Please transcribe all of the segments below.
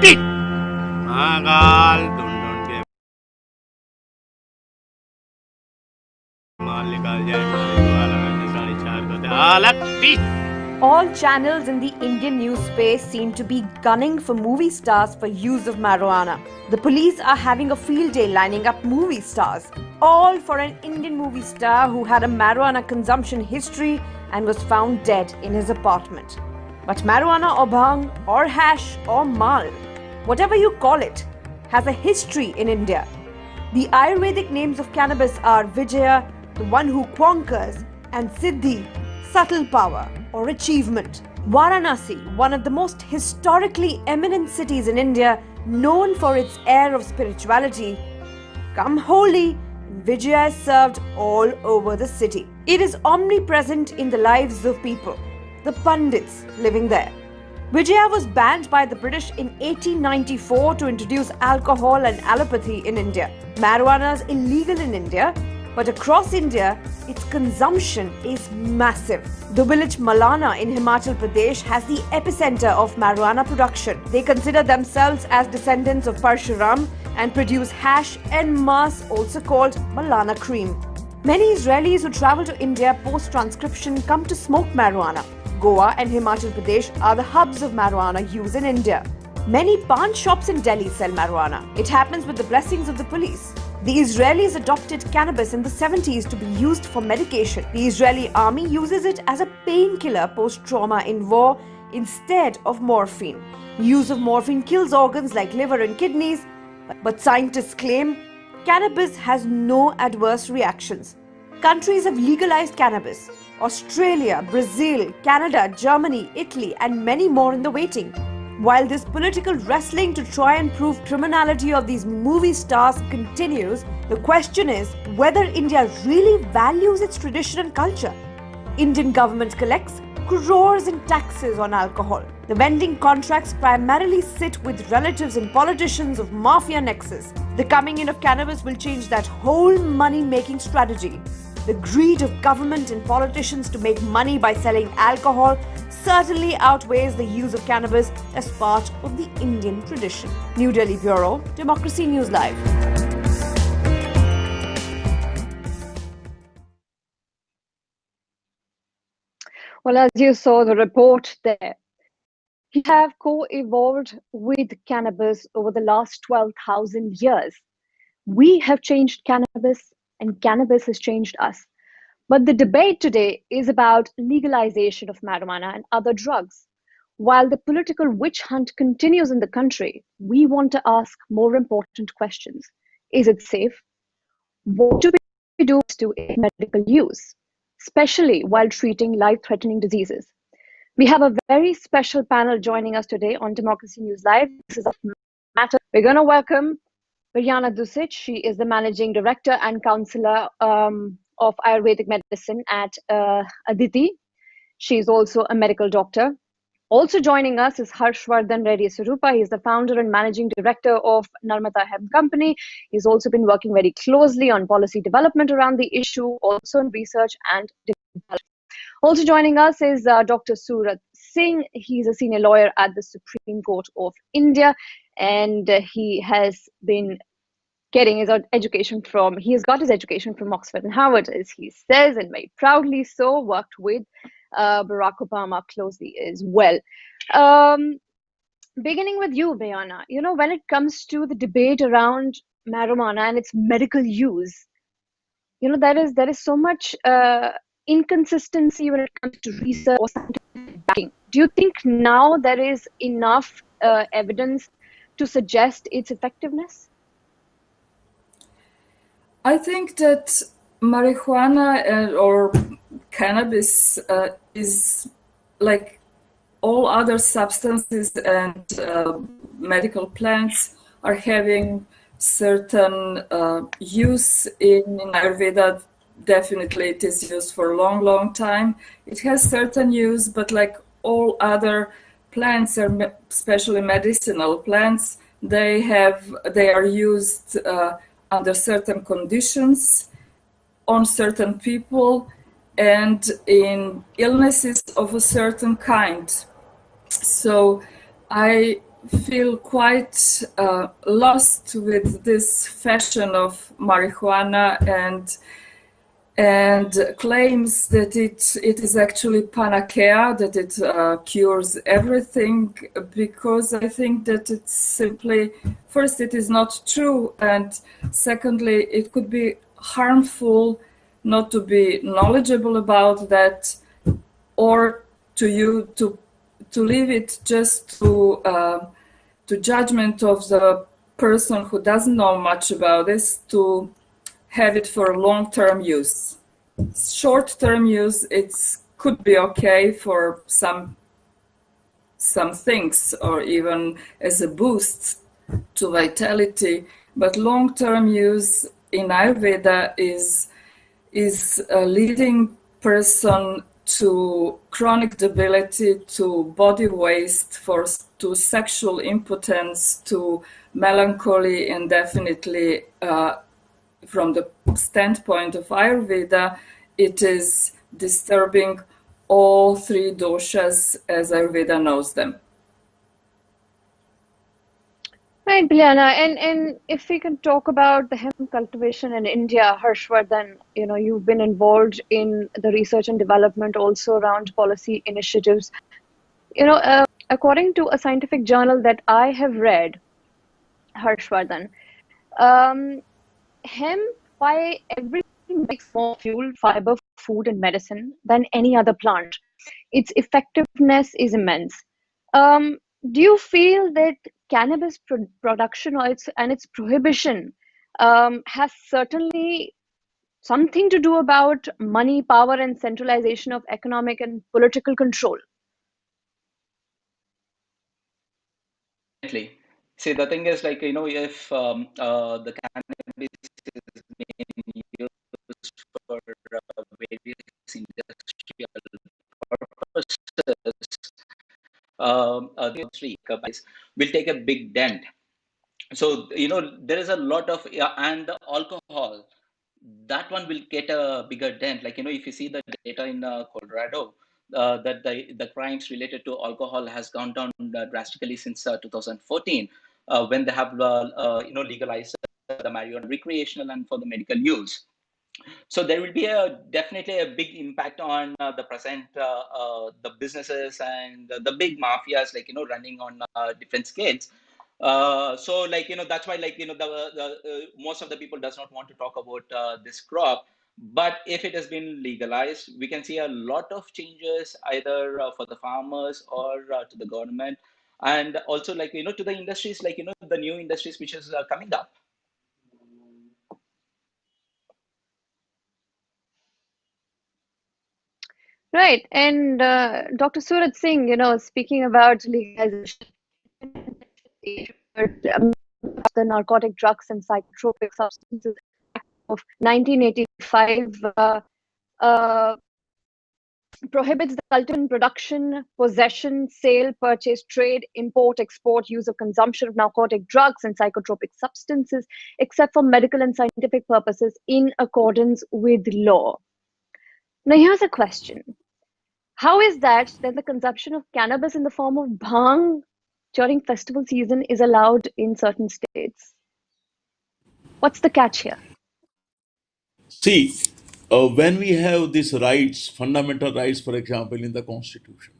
tit! Magal, dun ke माल निकाल जाए All channels in the Indian news space seem to be gunning for movie stars for use of marijuana. The police are having a field day lining up movie stars, all for an Indian movie star who had a marijuana consumption history and was found dead in his apartment. But marijuana or bhang or hash or mal, whatever you call it, has a history in India. The Ayurvedic names of cannabis are Vijaya, the one who conquers, and Siddhi, subtle power or achievement. Varanasi, one of the most historically eminent cities in India, known for its air of spirituality, come Holi, Vijaya is served all over the city. It is omnipresent in the lives of people, the Pandits living there. Vijaya was banned by the British in 1894 to introduce alcohol and allopathy in India. Marijuana is illegal in India, but across India, its consumption is massive. The village Malana in Himachal Pradesh has the epicenter of marijuana production. They consider themselves as descendants of Parshuram and produce hash en masse, also called Malana cream. Many Israelis who travel to India post-transcription come to smoke marijuana. Goa and Himachal Pradesh are the hubs of marijuana use in India. Many pawn shops in Delhi sell marijuana. It happens with the blessings of the police. The Israelis adopted cannabis in the 70s to be used for medication. The Israeli army uses it as a painkiller post-trauma in war instead of morphine. Use of morphine kills organs like liver and kidneys, but scientists claim cannabis has no adverse reactions. Countries have legalized cannabis. Australia, Brazil, Canada, Germany, Italy, and many more in the waiting. While this political wrestling to try and prove criminality of these movie stars continues, the question is whether India really values its tradition and culture. Indian government collects crores in taxes on alcohol. The vending contracts primarily sit with relatives and politicians of mafia nexus. The coming in of cannabis will change that whole money-making strategy. The greed of government and politicians to make money by selling alcohol certainly outweighs the use of cannabis as part of the Indian tradition. New Delhi Bureau, Democracy News Live. Well, as you saw the report there, we have co-evolved with cannabis over the last 12,000 years. We have changed cannabis and cannabis has changed us. But the debate today is about legalization of marijuana and other drugs. While the political witch hunt continues in the country, we want to ask more important questions. Is it safe? What do we do to medical use, especially while treating life-threatening diseases? We have a very special panel joining us today on Democracy News Live. This is a matter. We're going to welcome Biljana Dušić. She is the Managing Director and Counselor of Ayurvedic Medicine at ADITI. She's also a medical doctor. Also joining us is Harshavardhan Redi Sirupa. He's the founder and managing director of Namrata Hemp Company. He's also been working very closely on policy development around the issue, also in research and development. Also joining us is Dr. Surat Singh. He's a senior lawyer at the Supreme Court of India, and he has been getting his education from, he has got his education from Oxford and Harvard, as he says, and very proudly so, worked with Barack Obama closely as well. Beginning with you, Biljana, you know, when it comes to the debate around marijuana and its medical use, you know, there is so much inconsistency when it comes to research or scientific backing. Do you think now there is enough evidence to suggest its effectiveness? I think that marijuana or cannabis is like all other substances and medical plants are having certain use in Ayurveda. Definitely it is used for a long, long time. It has certain use, but like all other plants, especially medicinal plants, they are used under certain conditions, on certain people, and in illnesses of a certain kind. So I feel quite lost with this fashion of marijuana and claims that it is actually panacea, that it cures everything, because I think that it's simply, first, it is not true, and secondly, it could be harmful not to be knowledgeable about that, or to leave it just to judgment of the person who doesn't know much about this, to have it for long-term use. Short-term use, it could be okay for some things, or even as a boost to vitality, but long-term use in Ayurveda is a leading person to chronic debility, to body waste, to sexual impotence, to melancholy, and definitely from the standpoint of Ayurveda, it is disturbing all three doshas as Ayurveda knows them. Right, Biljana, and if we can talk about the hemp cultivation in India, Harshavardhan, you've been involved in the research and development also around policy initiatives. According to a scientific journal that I have read, Harshavardhan, hemp, why everything makes more fuel, fiber, food, and medicine than any other plant. Its effectiveness is immense. Do you feel that cannabis production or its prohibition has certainly something to do about money, power, and centralization of economic and political control? Definitely. See, the thing is, like, if the cannabis is being used for various industrial purposes, the industry will take a big dent. So, there is a lot of, and the alcohol, that one will get a bigger dent. Like, if you see the data in Colorado, that the crimes related to alcohol has gone down drastically since 2014, when they have legalized the marijuana recreational and for the medical use. So there will be definitely a big impact on the businesses and the big mafias, like, running on different scales. So, like, that's why, like, the most of the people does not want to talk about this crop. But if it has been legalized, we can see a lot of changes, either for the farmers or to the government, and also, like, to the industries, like, the new industries which is coming up. Right, and Dr. Surat Singh, speaking about legalization, the Narcotic Drugs and Psychotropic Substances Act of 1985 prohibits the cultivation, production, possession, sale, purchase, trade, import, export, use of consumption of narcotic drugs and psychotropic substances, except for medical and scientific purposes in accordance with law. Now, here's a question. How is that the consumption of cannabis in the form of bhang during festival season is allowed in certain states? What's the catch here? See, when we have these rights, fundamental rights, for example, in the Constitution,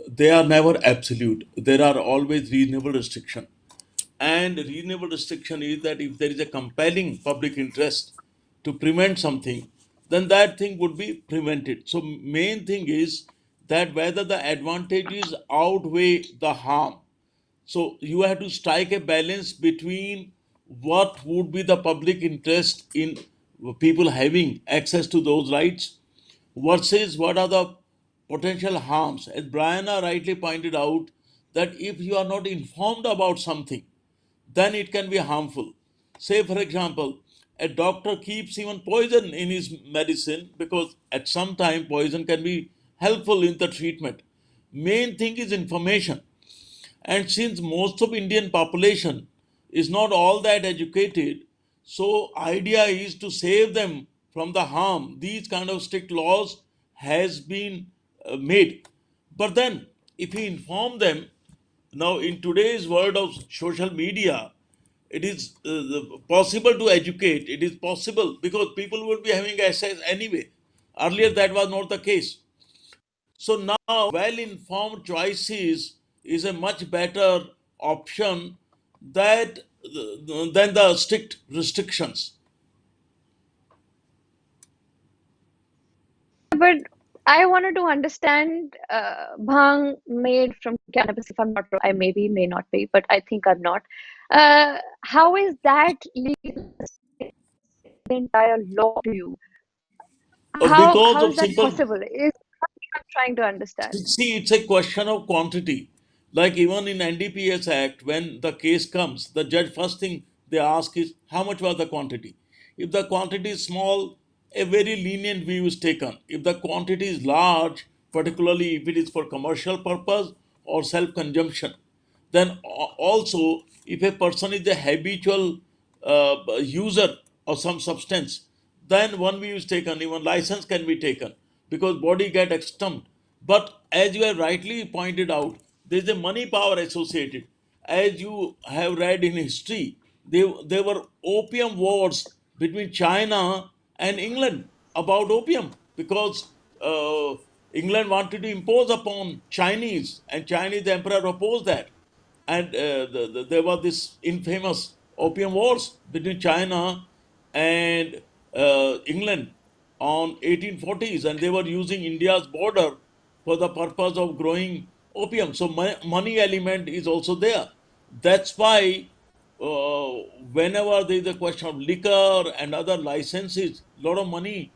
they are never absolute. There are always reasonable restriction. And reasonable restriction is that if there is a compelling public interest to prevent something, then that thing would be prevented. So main thing is that whether the advantages outweigh the harm. So you have to strike a balance between what would be the public interest in people having access to those rights versus what are the potential harms. As Brianna rightly pointed out, that if you are not informed about something, then it can be harmful. Say, for example, a doctor keeps even poison in his medicine because at some time poison can be helpful in the treatment. Main thing is information. And since most of Indian population is not all that educated, so idea is to save them from the harm. These kind of strict laws has been made. But then if we inform them, Now, in today's world of social media, it is possible to educate. It is possible because people will be having access anyway. Earlier, that was not the case. So now, well-informed choices is a much better option that than the strict restrictions. But I wanted to understand bhang made from cannabis. If I'm not wrong, I maybe may not be, but I think I'm not. How is that legal in the entire law to you? Because How of is that simple. possible? Is something I'm trying to understand. See, it's a question of quantity. Like even in NDPS Act, when the case comes, the judge first thing they ask is how much was the quantity. If the quantity is small, a very lenient view is taken. If the quantity is large, particularly if it is for commercial purpose or self-consumption, then also if a person is a habitual user of some substance, then one view is taken, even license can be taken because body get extinct. But as you have rightly pointed out, there is a money power associated. As you have read in history, there were opium wars between China and England about opium because England wanted to impose upon Chinese, and Chinese emperor opposed that. And there was this infamous opium wars between China and England on 1840s, and they were using India's border for the purpose of growing opium. So money element is also there. That's why uh, whenever there is a question of liquor and other licenses, a lot of money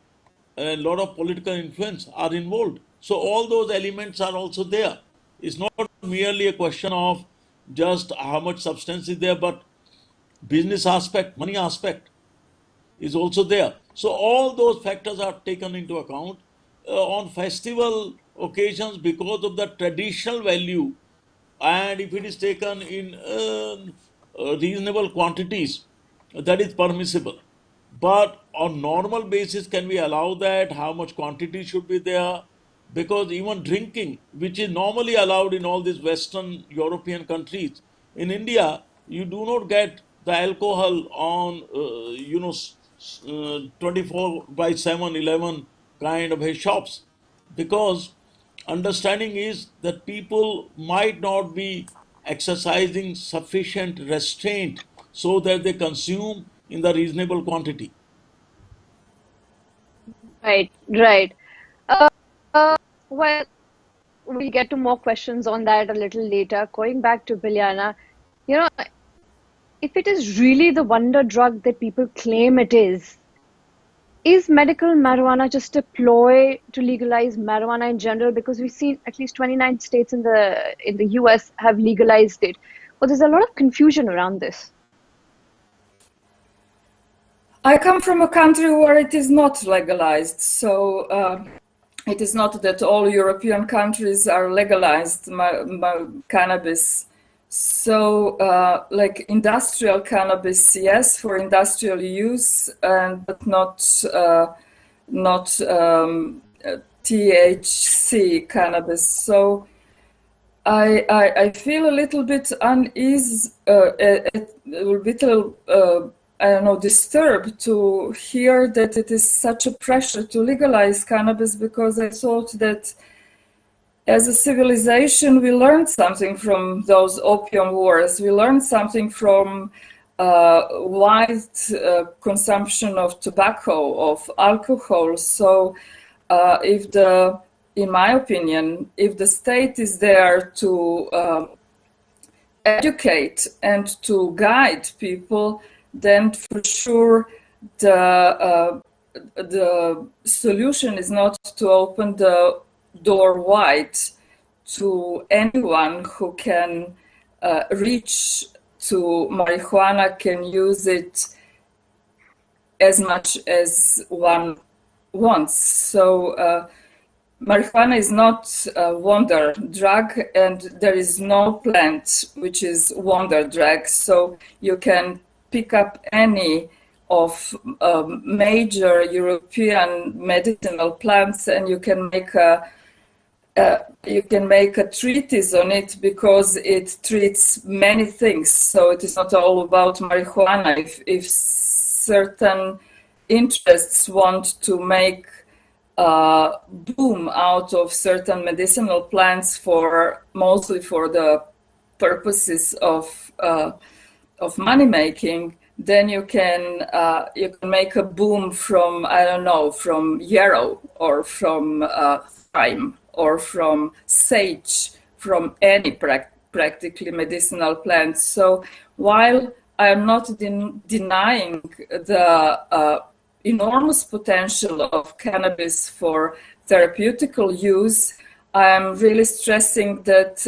and a lot of political influence are involved. So all those elements are also there. It's not merely a question of just how much substance is there, but business aspect, money aspect is also there. So all those factors are taken into account on festival occasions because of the traditional value, and if it is taken in reasonable quantities, that is permissible. But on normal basis, can we allow that? How much quantity should be there? Because even drinking, which is normally allowed in all these Western European countries, in India, you do not get the alcohol on, 24 by 7, 11 kind of a shops because understanding is that people might not be exercising sufficient restraint so that they consume in the reasonable quantity. Right, right. Uh, well, we'll get to more questions on that a little later. Going back to Biljana, you know, if it is really the wonder drug that people claim it is medical marijuana just a ploy to legalize marijuana in general? Because we've seen at least 29 states in the US have legalized it. But there's a lot of confusion around this. I come from a country where it is not legalized, so it is not that all European countries are legalized cannabis. So, like industrial cannabis, yes, for industrial use, but not THC cannabis. So, I feel a little bit uneasy, a little I don't know, disturbed to hear that it is such a pressure to legalize cannabis, because I thought that as a civilization we learned something from those opium wars. We learned something from wide consumption of tobacco, of alcohol. So in my opinion, if the state is there to educate and to guide people, then for sure the solution is not to open the door wide to anyone who can reach to marijuana, can use it as much as one wants. So marijuana is not a wonder drug, and there is no plant which is wonder drug. So you can pick up any of major European medicinal plants and you can make a you can make a treatise on it because it treats many things. So it is not all about marijuana. If certain interests want to make a boom out of certain medicinal plants mostly for the purposes of money making, then you can make a boom from, I don't know, from yarrow or from thyme or from sage, from any practically medicinal plant. So while I am not denying the enormous potential of cannabis for therapeutical use, I am really stressing that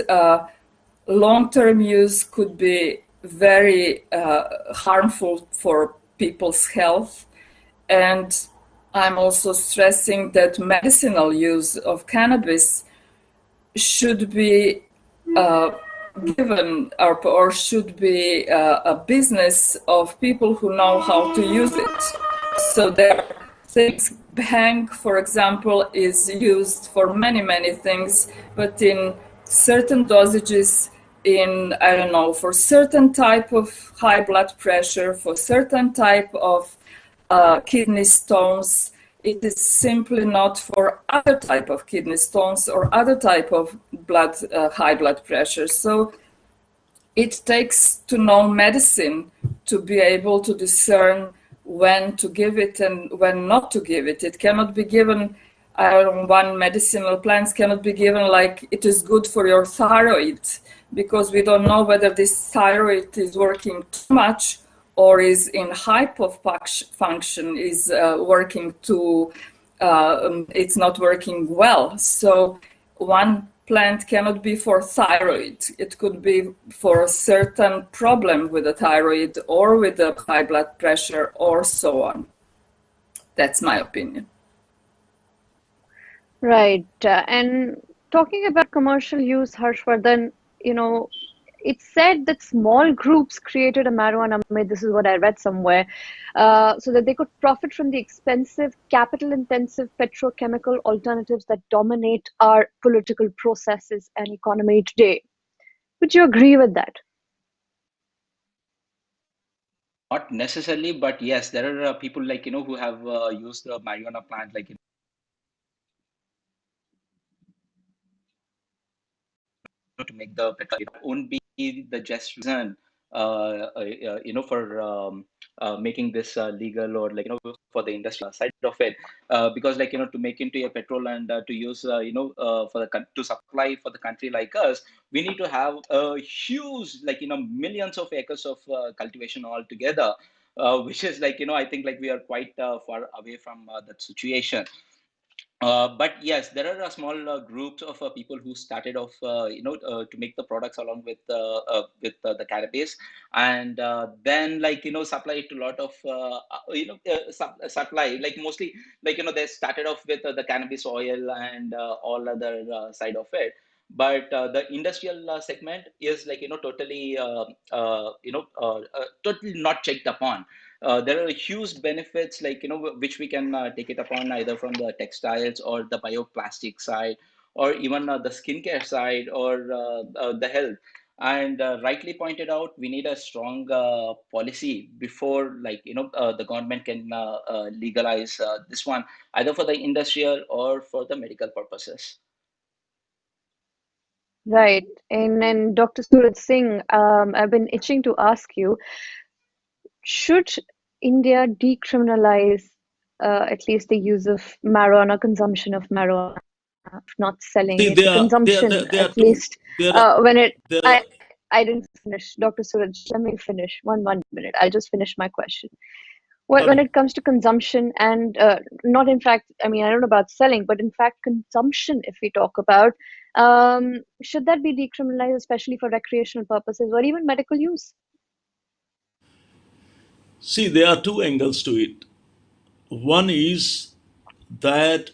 long-term use could be very harmful for people's health. And I'm also stressing that medicinal use of cannabis should be given or should be a business of people who know how to use it. So there are things, hemp, for example, is used for many, many things, but in certain dosages, I don't know, for certain type of high blood pressure, for certain type of kidney stones, it is simply not for other type of kidney stones or other type of high blood pressure. So it takes to know medicine to be able to discern when to give it and when not to give it. It cannot be given, one medicinal plants cannot be given like it is good for your thyroid, because we don't know whether this thyroid is working too much or is in hypofunction, is working too, it's not working well. So one plant cannot be for thyroid. It could be for a certain problem with the thyroid or with the high blood pressure or so on. That's my opinion. Right. And talking about commercial use, Harshvardhan, it's said that small groups created a marijuana myth, this is what I read somewhere, so that they could profit from the expensive, capital-intensive petrochemical alternatives that dominate our political processes and economy today. Would you agree with that? Not necessarily, but yes, there are people who have used the marijuana plant to make the petrol. It won't be the just reason for making this legal or for the industrial side of it, because to make into a petrol and to use for to supply for the country like us, we need to have a huge millions of acres of cultivation altogether, which is I think we are quite far away from that situation. But yes, there are small groups of people who started off, to make the products along with the cannabis, and then supply it to a lot of supply, mostly they started off with the cannabis oil and all other side of it. But the industrial segment is totally totally not checked upon. There are huge benefits which we can take it upon either from the textiles or the bioplastic side, or even the skincare side, or the health. And rightly pointed out, we need a strong policy before the government can legalize this one, either for the industrial or for the medical purposes. Right. And Dr. Surat Singh, I've been itching to ask you, should India decriminalize at least the use of marijuana, consumption of marijuana, not selling See, it, the consumption there are at two. least There are when it. there are I didn't finish, Dr. Suraj. Let me finish. One minute. I'll just finish my question. When Okay. it comes to consumption and not in fact, I mean, I don't know about selling, but in fact, consumption, if we talk about, should that be decriminalized, especially for recreational purposes or even medical use? See, there are two angles to it. One is that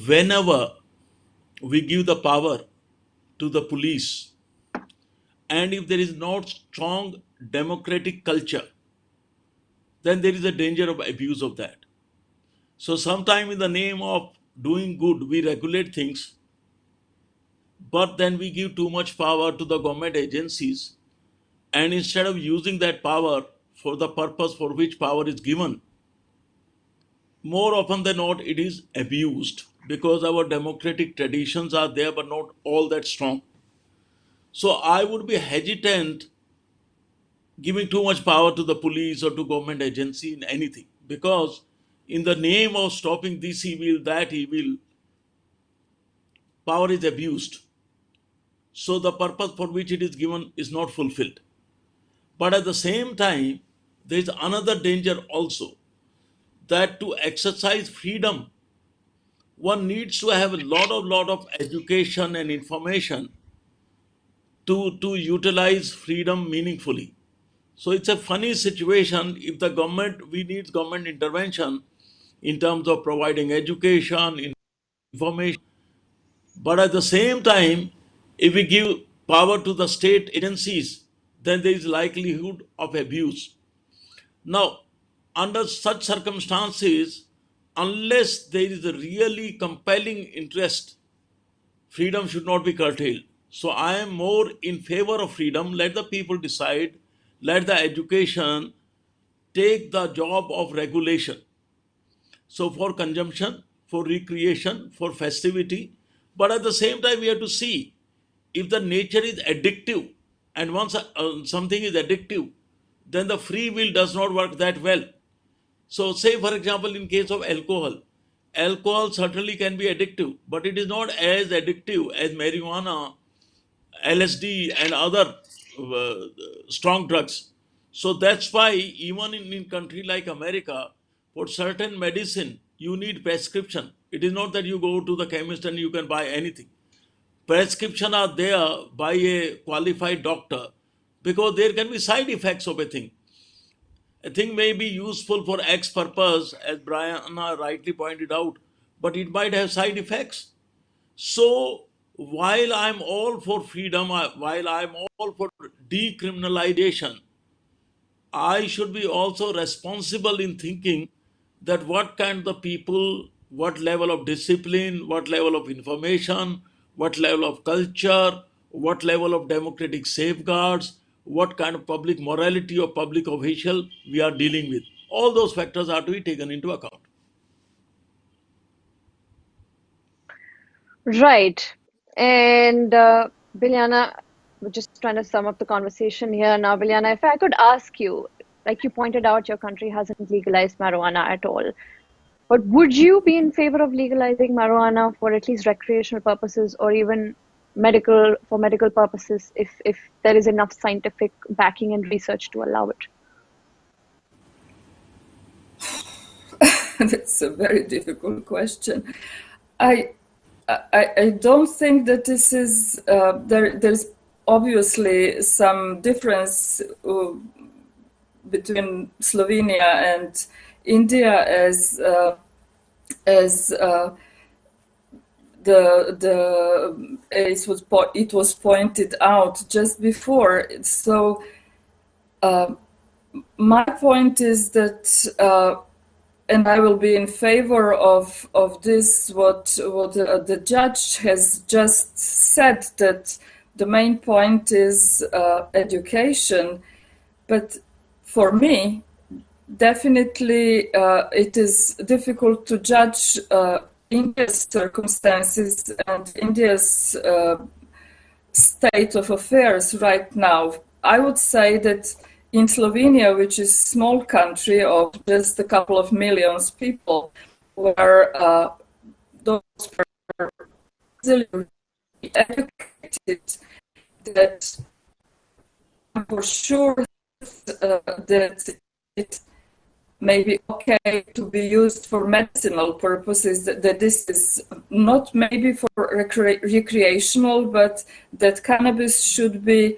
whenever we give the power to the police, and if there is not strong democratic culture, then there is a danger of abuse of that. So, sometime in the name of doing good, we regulate things, but then we give too much power to the government agencies, and instead of using that power for the purpose for which power is given, more often than not, it is abused because our democratic traditions are there, but not all that strong. So I would be hesitant giving too much power to the police or to government agency in anything, because in the name of stopping this evil, that evil, power is abused. So the purpose for which it is given is not fulfilled. But at the same time, there is another danger also, that to exercise freedom, one needs to have a lot of education and information to utilize freedom meaningfully. So it's a funny situation. If the government, we need government intervention in terms of providing education, information, but at the same time, if we give power to the state agencies, then there is likelihood of abuse. Now, under such circumstances, unless there is a really compelling interest, freedom should not be curtailed. So I am more in favor of freedom. Let the people decide, let the education take the job of regulation. So for consumption, for recreation, for festivity, but at the same time, we have to see if the nature is addictive, and once something is addictive, then the free will does not work that well. So, say for example, in case of alcohol, alcohol certainly can be addictive, but it is not as addictive as marijuana, LSD, and other uh, strong drugs. So that's why even in country like America, for certain medicine, you need prescription. It is not that you go to the chemist and you can buy anything. Prescription are there by a qualified doctor, because there can be side effects of a thing. A thing may be useful for X purpose, as Brianna rightly pointed out, but it might have side effects. So while I'm all for freedom, while I'm all for decriminalization, I should be also responsible in thinking that what kind of people, what level of discipline, what level of information, what level of culture, what level of democratic safeguards, what kind of public morality or public official we are dealing with. All those factors are to be taken into account. Right. And Biljana, we're just trying to sum up the conversation here now. Biljana, if I could ask you, like you pointed out, your country hasn't legalized marijuana at all. But would you be in favor of legalizing marijuana for at least recreational purposes or even medical purposes if there is enough scientific backing and research to allow it? That's a very difficult question. I don't think that this is there's obviously some difference between Slovenia and India as it was pointed out just before. So my point is that. And I will be in favor of this. What the judge has just said, that the main point is education. But for me, definitely, it is difficult to judge India's circumstances and India's state of affairs right now. I would say that in Slovenia, which is a small country of just a couple of millions people, where those were easily educated, that I'm for sure that it may be okay to be used for medicinal purposes, that this is not maybe for recreational, but that cannabis should be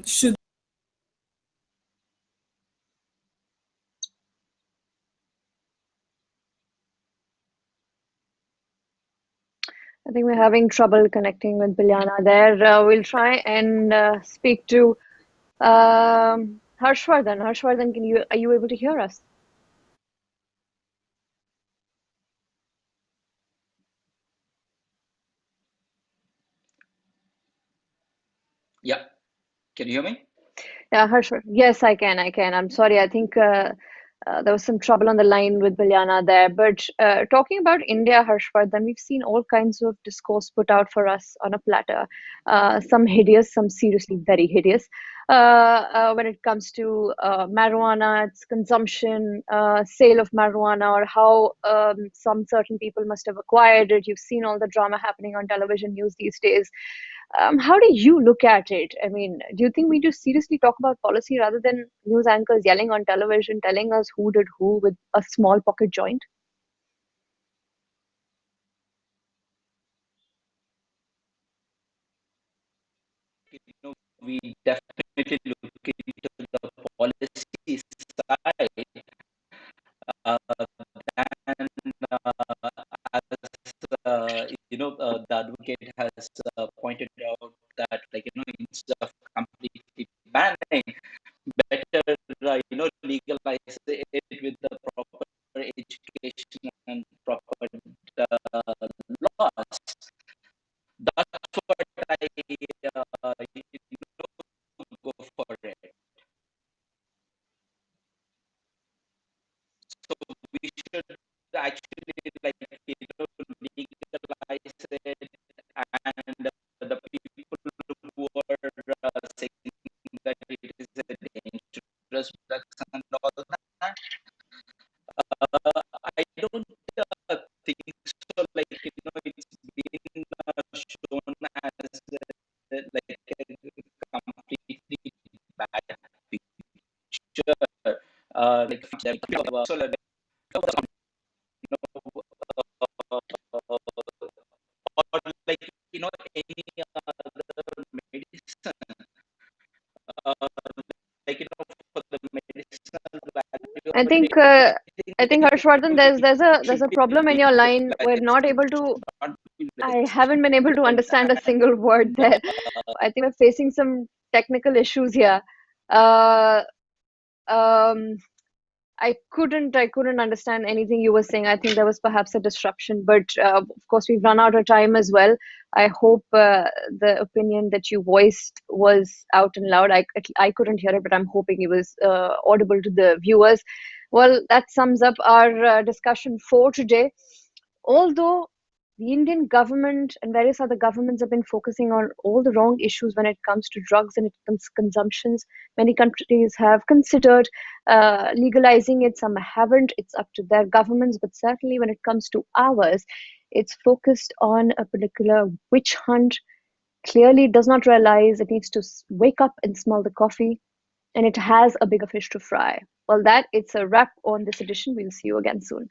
should. I think we're having trouble connecting with Biljana there. We'll try and speak to Harshavardhan. Harshavardhan, are you able to hear us? Yeah. Can you hear me? Yeah, Harshvardhan. Yes, I can. I'm sorry. I think there was some trouble on the line with Biljana there. But talking about India, Harshvardhan, we've seen all kinds of discourse put out for us on a platter. Some hideous, some seriously very hideous. When it comes to marijuana, its consumption, sale of marijuana, or how some certain people must have acquired it. You've seen all the drama happening on television news these days. How do you look at it? I mean, do you think we just seriously talk about policy rather than news anchors yelling on television, telling us who did who with a small pocket joint? We definitely look into the policy side uh, than as the advocate has pointed out that instead of completely banning, better legalize it with the proper education and proper laws. That's what I go for it. So we should actually legalize it, and the people who are saying that it is a dangerous drugs and all that. I don't think so. It's been shown as a completely bad picture. So or any other medicine, uh, for the medicinal value I of it, think anything Harshvardhan, there's should a be problem in your line. We're legalized. not able It should to. not be I haven't been able to restricted. understand a single word there. I think we're facing some technical issues here. Uh, um, I couldn't understand anything you were saying. I think there was perhaps a disruption, but of course we've run out of time as well. I hope the opinion that you voiced was out and loud. I couldn't hear it, but I'm hoping it was audible to the viewers. Well, that sums up our discussion for today. Although the Indian government and various other governments have been focusing on all the wrong issues when it comes to drugs and its consumptions, many countries have considered legalizing it, some haven't. It's up to their governments, but certainly when it comes to ours, it's focused on a particular witch hunt. Clearly, it does not realize it needs to wake up and smell the coffee, and it has a bigger fish to fry. Well, it's a wrap on this edition. We'll see you again soon.